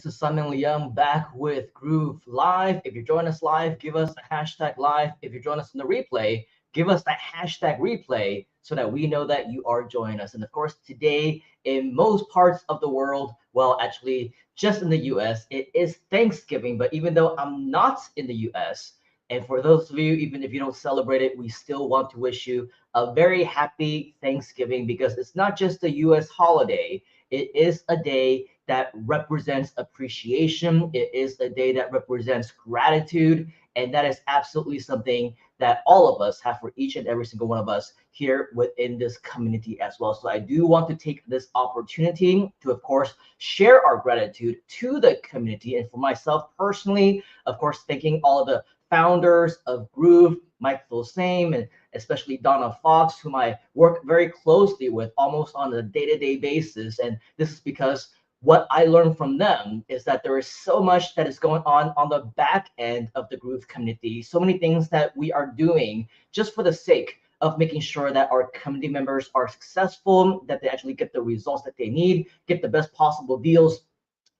This is Simon Liang back with Groove Live. If you're joining us live, give us a hashtag live. If you're joining us in the replay, give us that hashtag replay so that we know that you are joining us. And of course, today in most parts of the world, well, actually just in the US, it is Thanksgiving. But even though I'm not in the US, and for those of you, even if you don't celebrate it, we still want to wish you a very happy Thanksgiving, because it's not just a US holiday. It is a day that represents appreciation. It is a day that represents gratitude. And that is absolutely something that all of us have for each and every single one of us here within this community as well. So I do want to take this opportunity to, of course, share our gratitude to the community. And for myself personally, of course, thanking all of the founders of Groove, Mike Filsame, and especially Donna Fox, whom I work very closely with almost on a day-to-day basis. And this is because what I learned from them is that there is so much that is going on the back end of the Groove community, so many things that we are doing just for the sake of making sure that our community members are successful, that they actually get the results that they need, get the best possible deals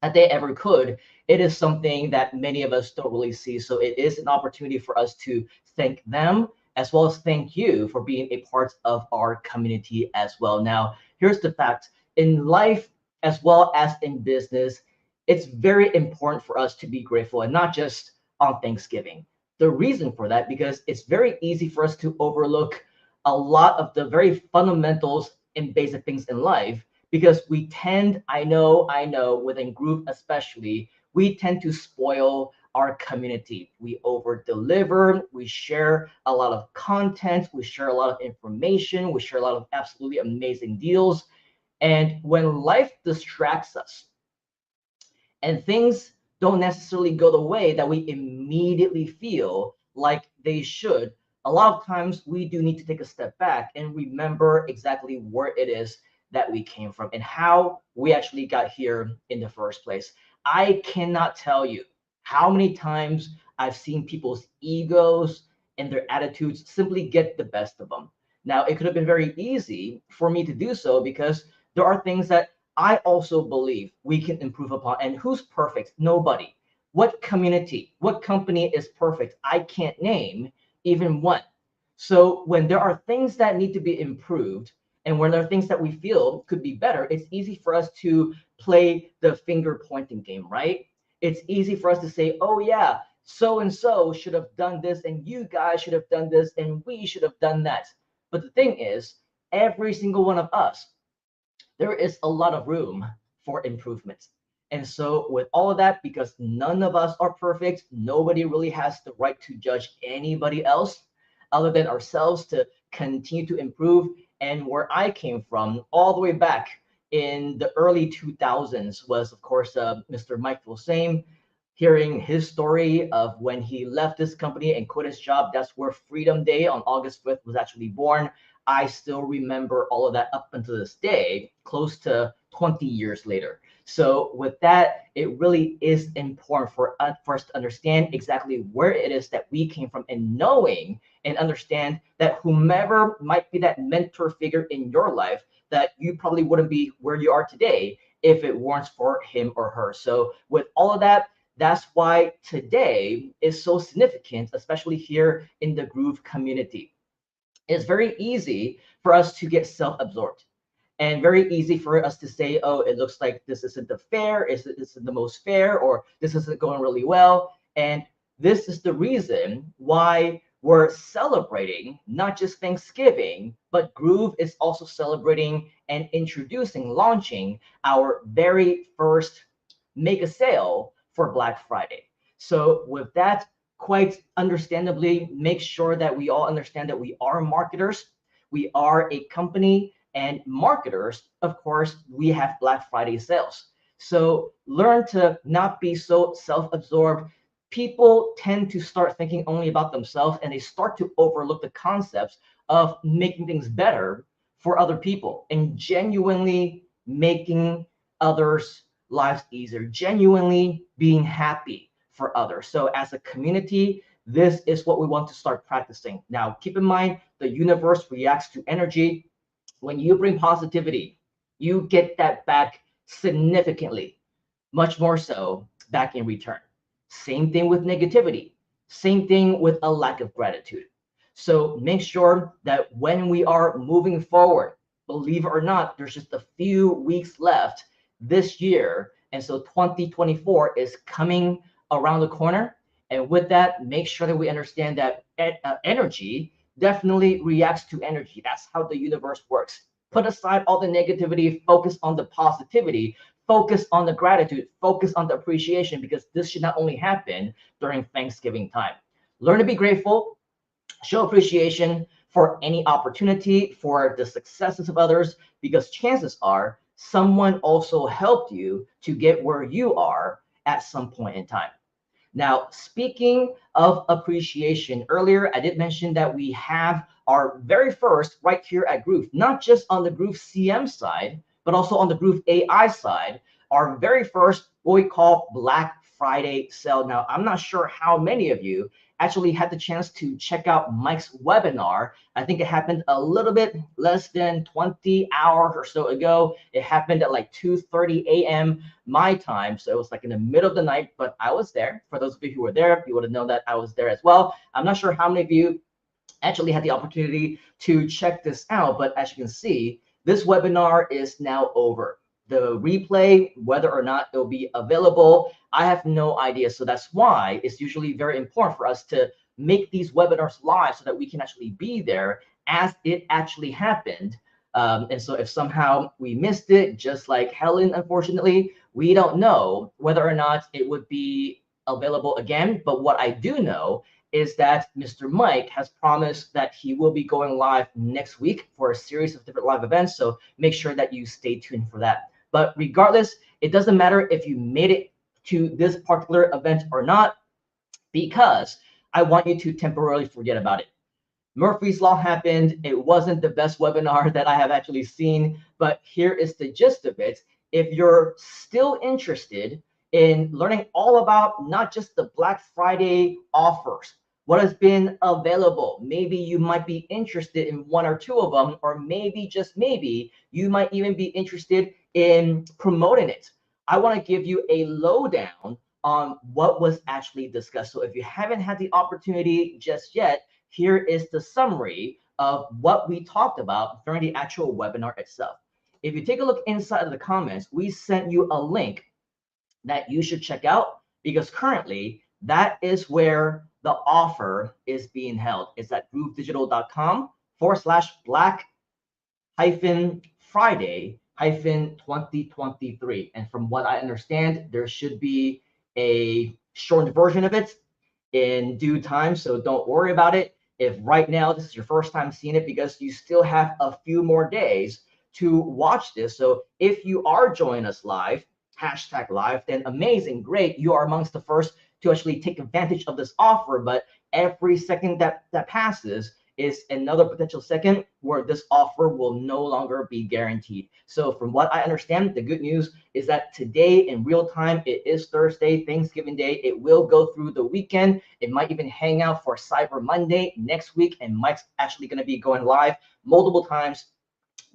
that they ever could. It is something that many of us don't really see. So it is an opportunity for us to thank them, as well as thank you for being a part of our community as well. Now, here's the fact. In life, as well as in business, it's very important for us to be grateful, and not just on Thanksgiving. The reason for that, because it's very easy for us to overlook a lot of the very fundamentals and basic things in life, because we tend, I know, within Groove especially, we tend to spoil our community. We over deliver, we share a lot of content, we share a lot of information, we share a lot of absolutely amazing deals. And when life distracts us and things don't necessarily go the way that we immediately feel like they should, a lot of times we do need to take a step back and remember exactly where it is that we came from and how we actually got here in the first place. I cannot tell you how many times I've seen people's egos and their attitudes simply get the best of them. Now, it could have been very easy for me to do so, because there are things that I also believe we can improve upon. And who's perfect? Nobody. What community, what company is perfect? I can't name even one. So when there are things that need to be improved, and when there are things that we feel could be better, it's easy for us to play the finger pointing game, right? It's easy for us to say, oh yeah, so and so should have done this, and you guys should have done this, and we should have done that. But the thing is, every single one of us, there is a lot of room for improvement. And so with all of that, because none of us are perfect, nobody really has the right to judge anybody else other than ourselves to continue to improve. And where I came from all the way back in the early 2000s was, of course, Mr. Mike Filsame. Hearing his story of when he left this company and quit his job, that's where Freedom Day on August 5th was actually born. I still remember all of that up until this day, close to 20 years later. So with that, it really is important for us to understand exactly where it is that we came from, and knowing and understand that whomever might be that mentor figure in your life, that you probably wouldn't be where you are today if it weren't for him or her. So with all of that, that's why today is so significant, especially here in the Groove community. It's very easy for us to get self-absorbed, and very easy for us to say, oh, it looks like this isn't the fair, this isn't the most fair, or this isn't going really well. And this is the reason why we're celebrating not just Thanksgiving, but Groove is also celebrating and introducing, launching our very first mega sale for Black Friday. So with that, quite understandably, make sure that we all understand that we are marketers. We are a company, and marketers, of course, we have Black Friday sales. So learn to not be so self-absorbed. People tend to start thinking only about themselves, and they start to overlook the concepts of making things better for other people and genuinely making others' lives easier, genuinely being happy for others. So as a community, this is what we want to start practicing. Now, keep in mind, the universe reacts to energy. When you bring positivity, you get that back significantly. much more so back in return. Same thing with negativity. Same thing with a lack of gratitude. So make sure that when we are moving forward, believe it or not, there's just a few weeks left this year. And so 2024 is coming around the corner. And with that, make sure that we understand that energy definitely reacts to energy. That's how the universe works. Put aside all the negativity, focus on the positivity, focus on the gratitude, focus on the appreciation, because this should not only happen during Thanksgiving time. Learn to be grateful, show appreciation for any opportunity, for the successes of others, because chances are someone also helped you to get where you are at some point in time. Now, speaking of appreciation, earlier I did mention that we have our very first right here at Groove, not just on the Groove CM side, but also on the Groove AI side, our very first what we call Black Friday sale. Now, I'm not sure how many of you actually had the chance to check out Mike's webinar. I think it happened a little bit less than 20 hours or so ago. It happened at like 2:30 a.m. my time. So it was like in the middle of the night, but I was there. For those of you who were there, you would have known that I was there as well. I'm not sure how many of you actually had the opportunity to check this out, but as you can see, this webinar is now over. The replay, whether or not it'll be available, I have no idea. So that's why it's usually very important for us to make these webinars live so that we can actually be there as it actually happened. And so if somehow we missed it, just like Helen, unfortunately, we don't know whether or not it would be available again. But what I do know is that Mr. Mike has promised that he will be going live next week for a series of different live events. So make sure that you stay tuned for that. But regardless, it doesn't matter if you made it to this particular event or not, because I want you to temporarily forget about it. Murphy's Law happened. It wasn't the best webinar that I have actually seen, but here is the gist of it. If you're still interested in learning all about not just the Black Friday offers, what has been available, maybe you might be interested in one or two of them, or maybe, just maybe, you might even be interested in promoting it. I want to give you a lowdown on what was actually discussed. So if you haven't had the opportunity just yet, here is the summary of what we talked about during the actual webinar itself. If you take a look inside of the comments, we sent you a link that you should check out, because currently that is where the offer is being held. It's at groovedigital.com/Black-Friday-2023. And from what I understand, there should be a shortened version of it in due time. So don't worry about it. If right now this is your first time seeing it, because you still have a few more days to watch this. So if you are joining us live, #live, then amazing, great. You are amongst the first to actually take advantage of this offer. But every second that passes is another potential second where this offer will no longer be guaranteed. So from what I understand, the good news is that today in real time, it is Thursday, Thanksgiving Day. It will go through the weekend. It might even hang out for Cyber Monday next week. And Mike's actually going to be going live multiple times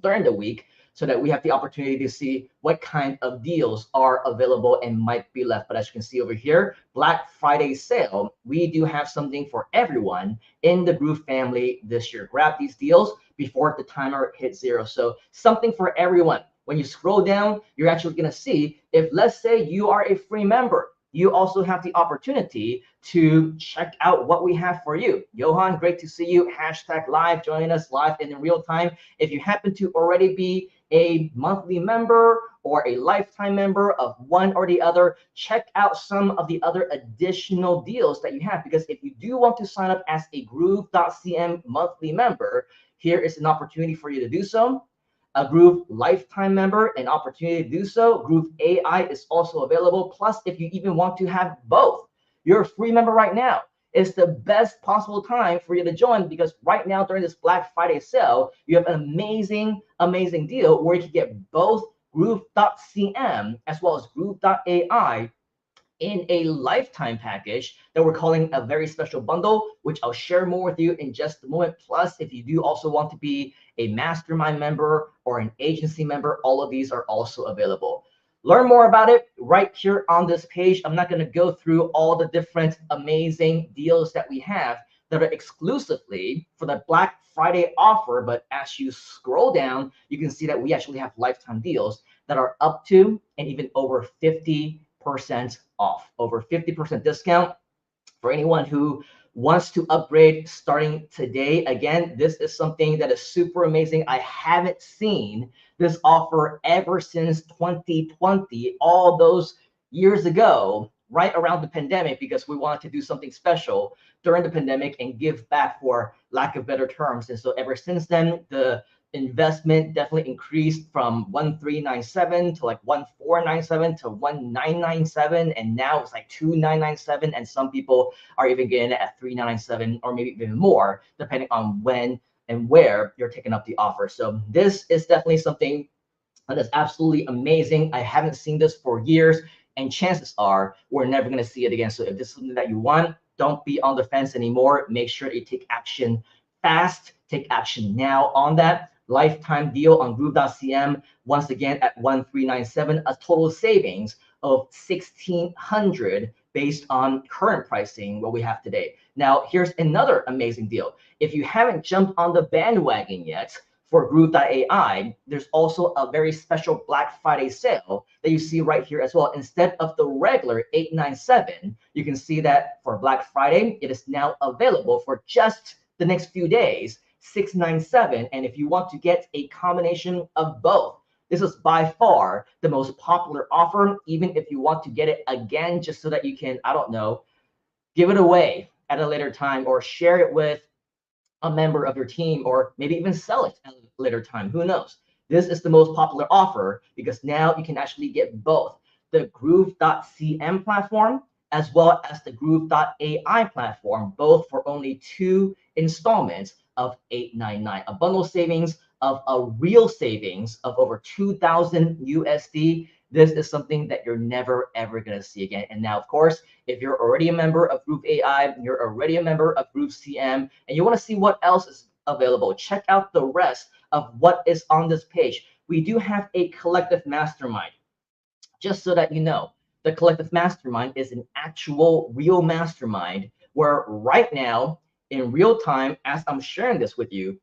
during the week, so that we have the opportunity to see what kind of deals are available and might be left. But as you can see over here, Black Friday sale, we do have something for everyone in the Groove family this year. Grab these deals before the timer hits 0. So something for everyone. When you scroll down, you're actually going to see, if let's say you are a free member, you also have the opportunity to check out what we have for you. Johan, great to see you. #live, joining us live and in real time. If you happen to already be a monthly member or a lifetime member of one or the other, check out some of the other additional deals that you have. Because if you do want to sign up as a Groove.cm monthly member, here is an opportunity for you to do so. A Groove lifetime member, an opportunity to do so. Groove AI is also available. Plus, if you even want to have both, you're a free member right now. It's the best possible time for you to join, because right now during this Black Friday sale, you have an amazing, amazing deal where you can get both Groove.cm as well as Groove.ai in a lifetime package that we're calling a very special bundle, which I'll share more with you in just a moment. Plus, if you do also want to be a Mastermind member or an agency member, all of these are also available. Learn more about it right here on this page. I'm not going to go through all the different amazing deals that we have that are exclusively for the Black Friday offer. But as you scroll down, you can see that we actually have lifetime deals that are up to and even over 50% off, over 50% discount for anyone who wants to upgrade starting today. Again, this is something that is super amazing. I haven't seen this offer ever since 2020, all those years ago, right around the pandemic, because we wanted to do something special during the pandemic and give back, for lack of better terms. And so ever since then, the investment definitely increased from 1397 to like 1497 to 1997, and now it's like 2997, and some people are even getting it at 3997 or maybe even more, depending on when and where you're taking up the offer. So this is definitely something that is absolutely amazing. I haven't seen this for years, and chances are we're never going to see it again. So if this is something that you want, don't be on the fence anymore. Make sure you take action fast, take action now on that. Lifetime deal on Groove.cm, once again at 1397, a total savings of 1,600 based on current pricing, what we have today. Now, here's another amazing deal. If you haven't jumped on the bandwagon yet for Groove.ai, there's also a very special Black Friday sale that you see right here as well. Instead of the regular 897, you can see that for Black Friday, it is now available for just the next few days, 697. And if you want to get a combination of both, this is by far the most popular offer, even if you want to get it again, just so that you can, I don't know, give it away at a later time or share it with a member of your team, or maybe even sell it at a later time. Who knows? This is the most popular offer because now you can actually get both the Groove.cm platform as well as the Groove.ai platform, both for only 2 installments of $899, a bundle savings of a real savings of over 2,000 USD. This is something that you're never, ever going to see again. And now, of course, if you're already a member of Groove AI, you're already a member of Groove CM, and you want to see what else is available, check out the rest of what is on this page. We do have a collective mastermind. Just so that you know, the collective mastermind is an actual real mastermind where right now, in real time, as I'm sharing this with you,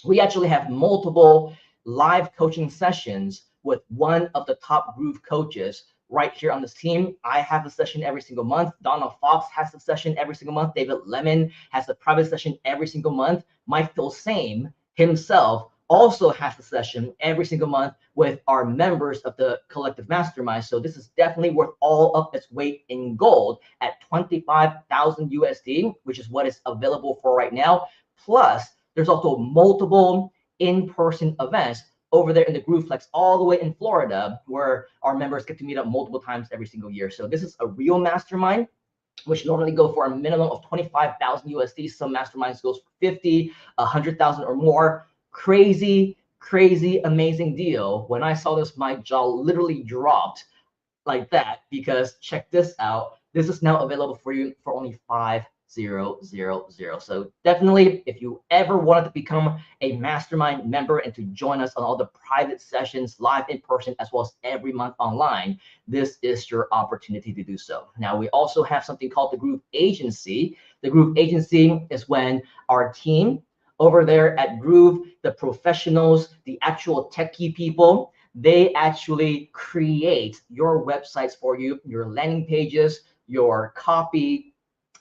we actually have multiple live coaching sessions with one of the top Groove coaches right here on this team. I have a session every single month. Donald Fox has a session every single month. David Lemon has a private session every single month. Mike Phil himself also has a session every single month with our members of the collective mastermind. So this is definitely worth all of its weight in gold at 25,000 USD, which is what is available for right now. Plus, there's also multiple in-person events over there in the GrooveFlex all the way in Florida, where our members get to meet up multiple times every single year. So this is a real mastermind, which normally go for a minimum of 25,000 USD. Some masterminds goes for 50, 100,000 or more. Crazy, crazy, amazing deal. When I saw this, my jaw literally dropped like that, because check this out. This is now available for you for only 5,000. So definitely, if you ever wanted to become a mastermind member and to join us on all the private sessions, live in person, as well as every month online, this is your opportunity to do so. Now, we also have something called the Groove Agency. The Groove Agency is when our team over there at Groove, the professionals, the actual techie people, they actually create your websites for you, your landing pages, your copy,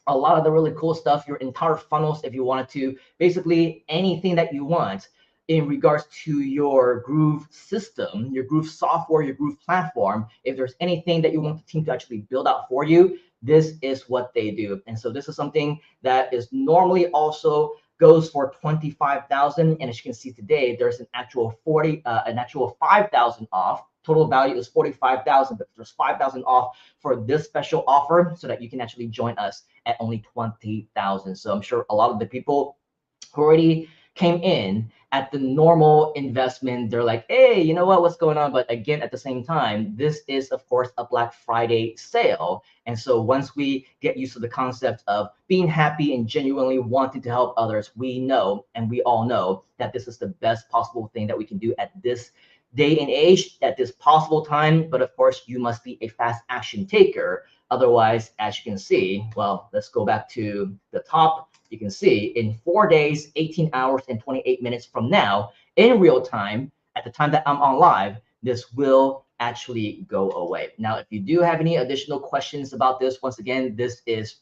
a lot of the really cool stuff, your entire funnels, if you wanted to, basically anything that you want in regards to your Groove system, your Groove software, your Groove platform. If there's anything that you want the team to actually build out for you, this is what they do. And so this is something that is normally also goes for 25,000. And as you can see today, there's an actual 5,000 off. Total value is 45,000, but there's 5,000 off for this special offer so that you can actually join us at only 20,000. So I'm sure a lot of the people who already came in at the normal investment, they're like, hey, you know what, what's going on? But again, at the same time, this is, of course, a Black Friday sale. And so once we get used to the concept of being happy and genuinely wanting to help others, we know, and we all know, that this is the best possible thing that we can do at this day and age at this possible time, but of course you must be a fast action taker. Otherwise, as you can see, well, let's go back to the top. You can see in 4 days, 18 hours, and 28 minutes from now, in real time, at the time that I'm on live, this will actually go away. Now, if you do have any additional questions about this, once again, this is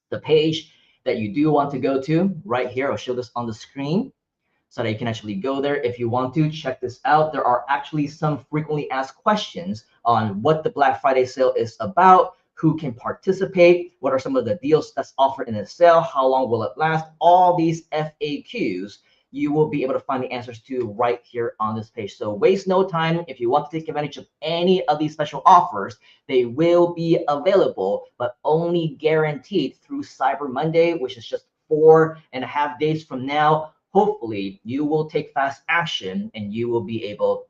the page that you do want to go to right here. I'll show this on the screen so that you can actually go there if you want to check this out. There are actually some frequently asked questions on what the Black Friday sale is about, who can participate, what are some of the deals that's offered in the sale, how long will it last, all these FAQs you will be able to find the answers to right here on this page. So waste no time. If you want to take advantage of any of these special offers, they will be available, but only guaranteed through Cyber Monday, which is just 4.5 days from now. Hopefully you will take fast action and you will be able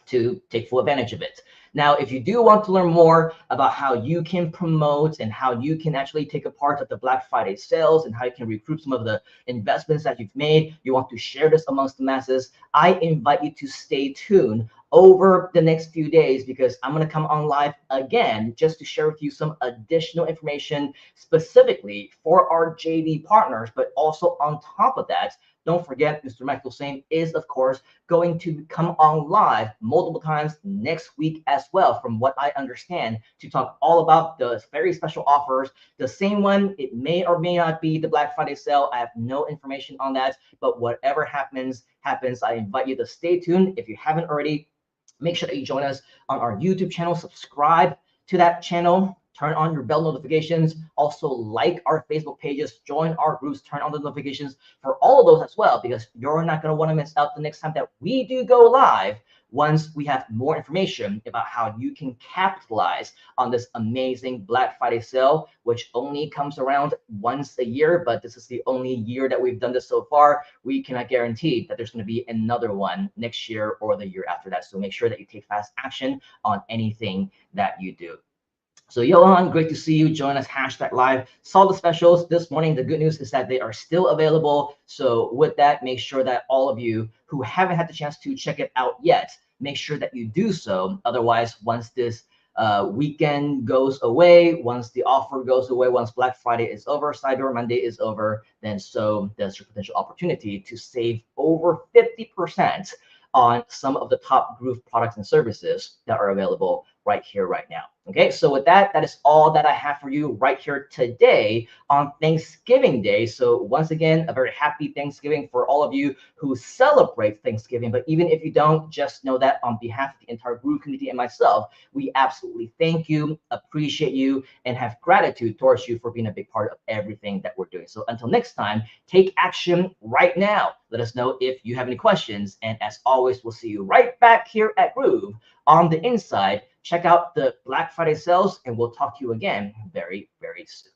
to take full advantage of it. Now, if you do want to learn more about how you can promote and how you can actually take a part of the Black Friday sales and how you can recoup some of the investments that you've made, you want to share this amongst the masses, I invite you to stay tuned over the next few days, because I'm going to come on live again just to share with you some additional information specifically for our JV partners. But also on top of that, don't forget, Mr. Michael Sane is, of course, going to come on live multiple times next week as well, from what I understand, to talk all about the very special offers. The same one, it may or may not be the Black Friday sale. I have no information on that, but whatever happens, happens. I invite you to stay tuned. If you haven't already, make sure that you join us on our YouTube channel, subscribe to that channel, turn on your bell notifications, also like our Facebook pages, join our groups, turn on the notifications for all of those as well, because you're not going to want to miss out the next time that we do go live, once we have more information about how you can capitalize on this amazing Black Friday sale, which only comes around once a year, but this is the only year that we've done this so far. We cannot guarantee that there's going to be another one next year or the year after that. So make sure that you take fast action on anything that you do. So Johan, great to see you. Join us, #live. Saw the specials this morning. The good news is that they are still available. So with that, make sure that all of you who haven't had the chance to check it out yet, make sure that you do so. Otherwise, once this weekend goes away, once the offer goes away, once Black Friday is over, Cyber Monday is over, then so there's your potential opportunity to save over 50% on some of the top Groove products and services that are available right here, right now. Okay, so with that, that is all that I have for you right here today on Thanksgiving Day. So once again, a very happy Thanksgiving for all of you who celebrate Thanksgiving. But even if you don't, just know that on behalf of the entire Groove community and myself, we absolutely thank you, appreciate you, and have gratitude towards you for being a big part of everything that we're doing. So until next time, take action right now. Let us know if you have any questions. And as always, we'll see you right back here at Groove on the inside. Check out the Black Friday sales, and we'll talk to you again very, very soon.